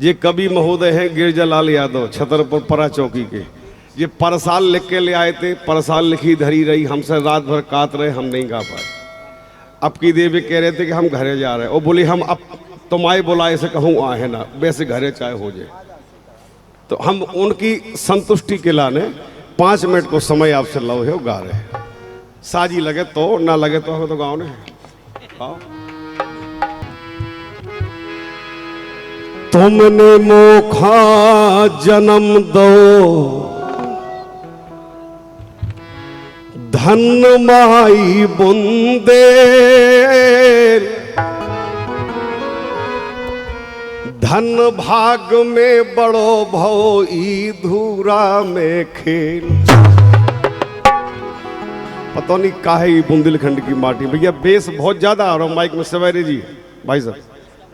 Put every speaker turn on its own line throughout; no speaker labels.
ये कवि महोदय हैं गिरजालाल यादव छतरपुर परा चौकी के। ये परसाल लिख के ले आए थे, परसाल लिखी धरी रही, हमसे रात भर काट रहे, हम नहीं गा पाए। अब की देवी कह रहे थे कि हम घरे जा रहे हैं, और बोली हम अब तुम आए बुलाए से कहूँ आहे ना, वैसे घरे चाहे हो जाए। तो हम उनकी संतुष्टि के लाने 5 मिनट को समय आपसे लो है, गा रहे हैं। साजी लगे तो ना लगे तो हमें तो गाँव ने गाओ। तुमने मोखा जन्म दो धन माई बुंदे, धन भाग में बड़ो भो ई धूरा में खेल। पता नहीं काहे बुंदेलखंड की माटी। भैया बेस बहुत ज्यादा आ रहा है माइक में, सवेरे जी भाई साहब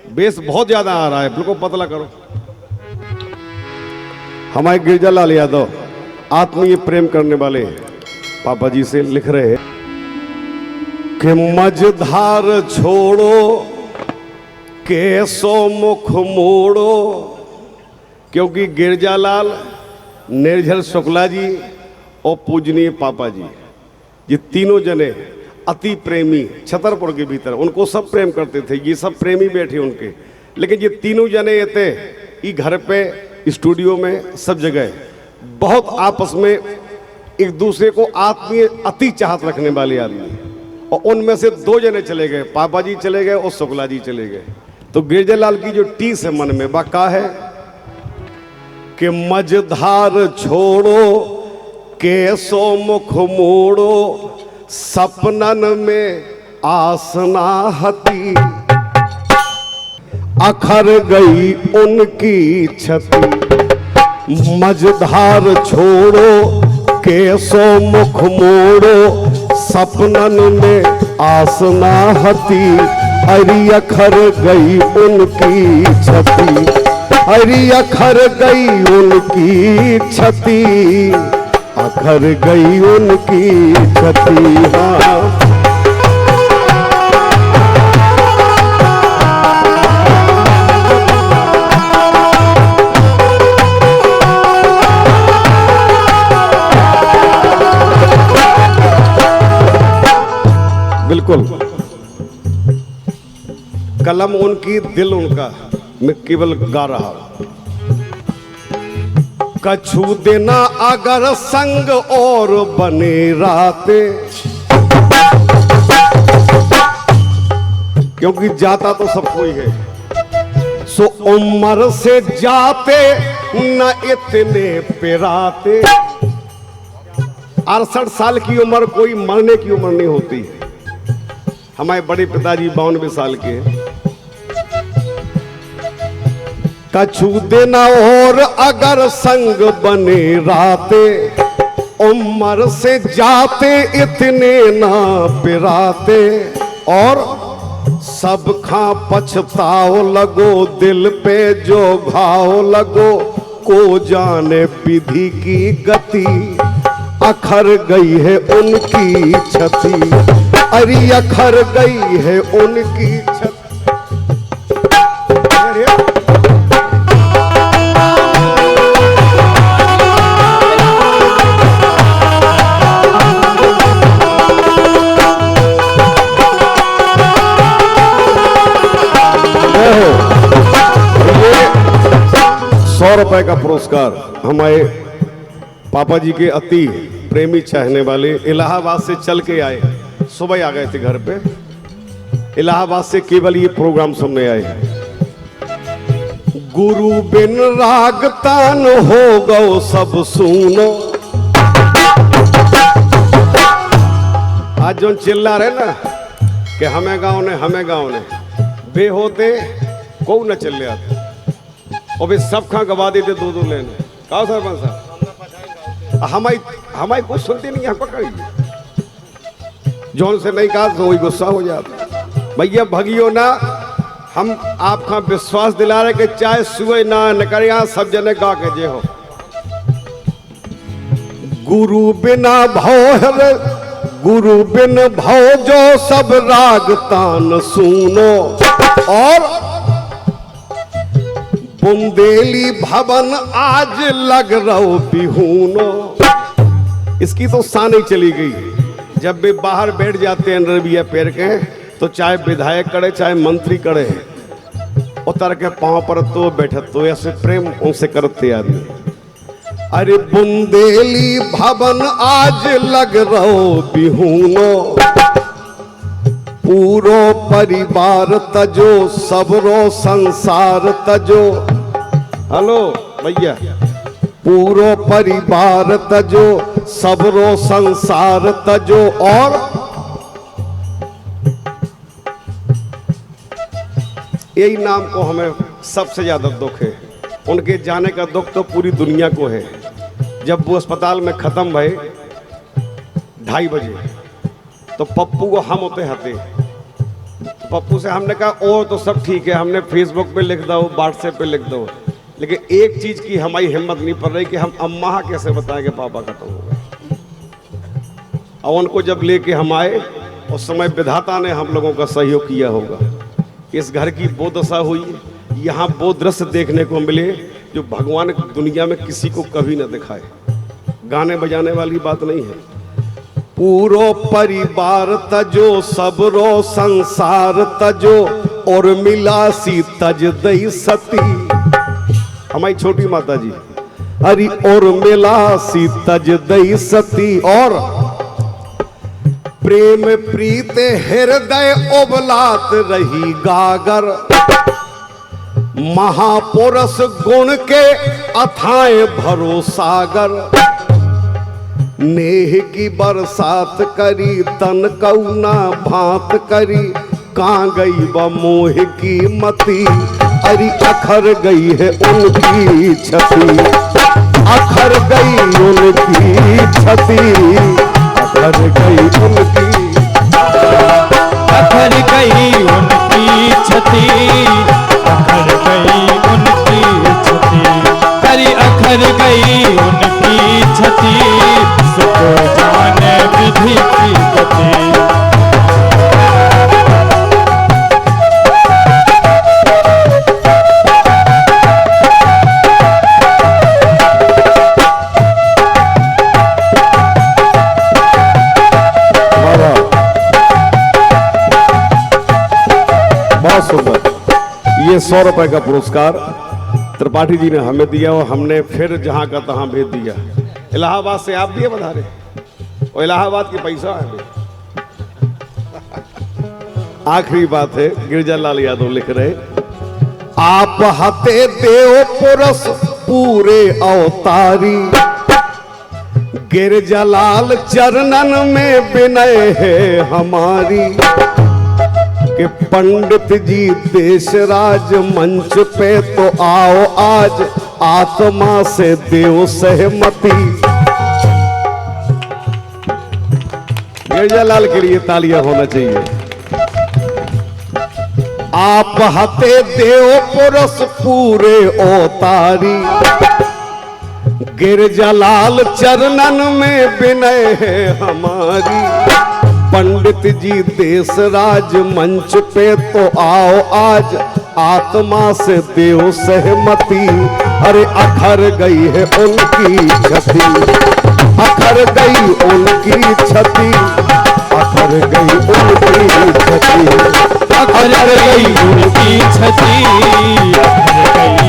बेस बहुत ज्यादा आ रहा है, बिल्कुल पतला करो। हमारे गिरजालाल यादव आत्मीय प्रेम करने वाले पापा जी से लिख रहे हैं कि मझधार छोड़ो केसो मुख मोड़ो, क्योंकि गिरजालाल, निर्झर शुक्ला जी और पूजनीय पापा जी, ये तीनों जने अति प्रेमी छतरपुर के भीतर, उनको सब प्रेम करते थे। ये सब प्रेमी बैठे उनके, लेकिन ये तीनों जने ये थे ये घर पे, स्टूडियो में, सब जगह बहुत आपस में एक दूसरे को आत्मीय अति चाहत रखने वाले आदमी। और उनमें से 2 जने चले गए, पापा जी चले गए और शुक्ला जी चले गए। तो गिरजालाल की जो टीस है मन में वाका है कि मझधार छोड़ो केसो मुख मोड़ो, सपनन में आसना हती, अखर गई उनकी छती। मझधार छोड़ो केसो मुख मोड़ो, सपनन में आसना हती, अरी अखर गई उनकी छती, अरी अखर गई उनकी छती, अखर गई उनकी छती। हाँ बिल्कुल, कलम उनकी दिल उनका, मैं केवल गा रहा हूं। कछु देना अगर संग और बने राते, क्योंकि जाता तो सब कोई है, सो उम्र से जाते न इतने पिराते। 68 साल की उम्र कोई मरने की उम्र नहीं होती। हमारे बड़े पिताजी 92 साल के हैं। कछु देना और अगर संग बने राते, उम्र से जाते इतने ना पिराते। और सब खा पछताओ लगो, दिल पे जो घाव लगो, को जाने विधि की गति, अखर गई है उनकी छती, अरी अखर गई है उनकी छती। ₹100 का पुरस्कार हमारे पापा जी के अति प्रेमी चाहने वाले इलाहाबाद से चल के आए, सुबह आ गए थे घर पे। इलाहाबाद से केवल ये प्रोग्राम सुनने आए हैं। गुरु बिन राग तान हो गो सब सुनो। आज जो चिल्ला रहे ना कि हमें गाँव ने बे होते को न चल आते, और वे सब खा गवा देते 2-2 लेने। कहा सरपंच साहब हमारी कुछ सुनती नहीं है, पकड़िए जौन से नहीं कहा तो वही गुस्सा हो जाता। भैया भगियो ना, हम आपका विश्वास दिला रहे कि चाहे सुबह ना निकल, यहाँ सब जने गा के जे हो। गुरु बिना भव, गुरु बिन भव जो सब राग तान सुनो। और बुंदेली भवन आज लग रहो बिहूनो। इसकी तो शान ही चली गई। जब भी बाहर बैठ जाते हैं नरबिया पैर के, तो चाहे विधायक करे चाहे मंत्री करे, उतर के पांव पर तो बैठत तो ऐसे प्रेम उनसे करते आदमी। अरे बुंदेली भवन आज लग रहो बिहूनो, पूरो परिवार तजो सबरो संसार तजो। हेलो भैया, पूरो परिवार तजो सबरो संसार तजो। और यही नाम को हमें सबसे ज्यादा दुख है। उनके जाने का दुख तो पूरी दुनिया को है। जब वो अस्पताल में खत्म भये 2:30 बजे, तो पप्पू को हम होते हते। पप्पू से हमने कहा और तो सब ठीक है, हमने फेसबुक पे लिख दो, व्हाट्सएप पे लिख दो, लेकिन एक चीज की हमारी हिम्मत नहीं पड़ रही कि हम अम्मा कैसे बताएं कि पापा खत्म हो गए। और उनको जब लेके हम आए, उस समय विधाता ने हम लोगों का सहयोग किया होगा। इस घर की वो दशा हुई, यहाँ वो दृश्य देखने को मिले जो भगवान दुनिया में किसी को कभी न दिखाए। गाने बजाने वाली बात नहीं है। पूरो परिवार तजो सबरो संसार तजो, और मिलासी तज दई सती। हमारी छोटी माता जी, अरे और मिलासी तज दई सती। और प्रेम प्रीत हृदय उबलात रही गागर, महापुरुष गुण के अथाए भरोसागर। नेह की बरसात करी तन कौना भांत करी, कहाँ गई व मोह की मती। अरे अखर गई है उनकी छती, अखर गई उनकी छती, अखर गई उनकी,
अखर गई उनकी छती, अखर गई उनकी छती। अरे अखर गई उनकी छती, सुख जाने विधि की गति।
बहुत सुंदर। ये 100 रुपए का पुरस्कार त्रिपाठी जी ने हमें दिया और हमने फिर जहां का तहां भेज दिया। इलाहाबाद से आप दिए बधारे, और इलाहाबाद के पैसा है। आखिरी बात है, गिरजालाल यादव लिख रहे, आप हते देव पुरुष पूरे अवतारी, गिरजालाल चरणन में विनय है हमारी। कि पंडित जी देशराज मंच पे तो आओ आज, आत्मा से देव सहमति। गिरजालाल के लिए तालियां होना चाहिए। आप हते देव पुरुष पूरे अवतारी, गिरजालाल चरणन में विनय है हमारी। पंडित जी देशराज मंच पे तो आओ आज, आत्मा से देव सहमति। अरे अखर गई है उनकी छती, अखर गई उनकी छती, अखर गई उनकी छती,
अखर गई उनकी छती, अखर गई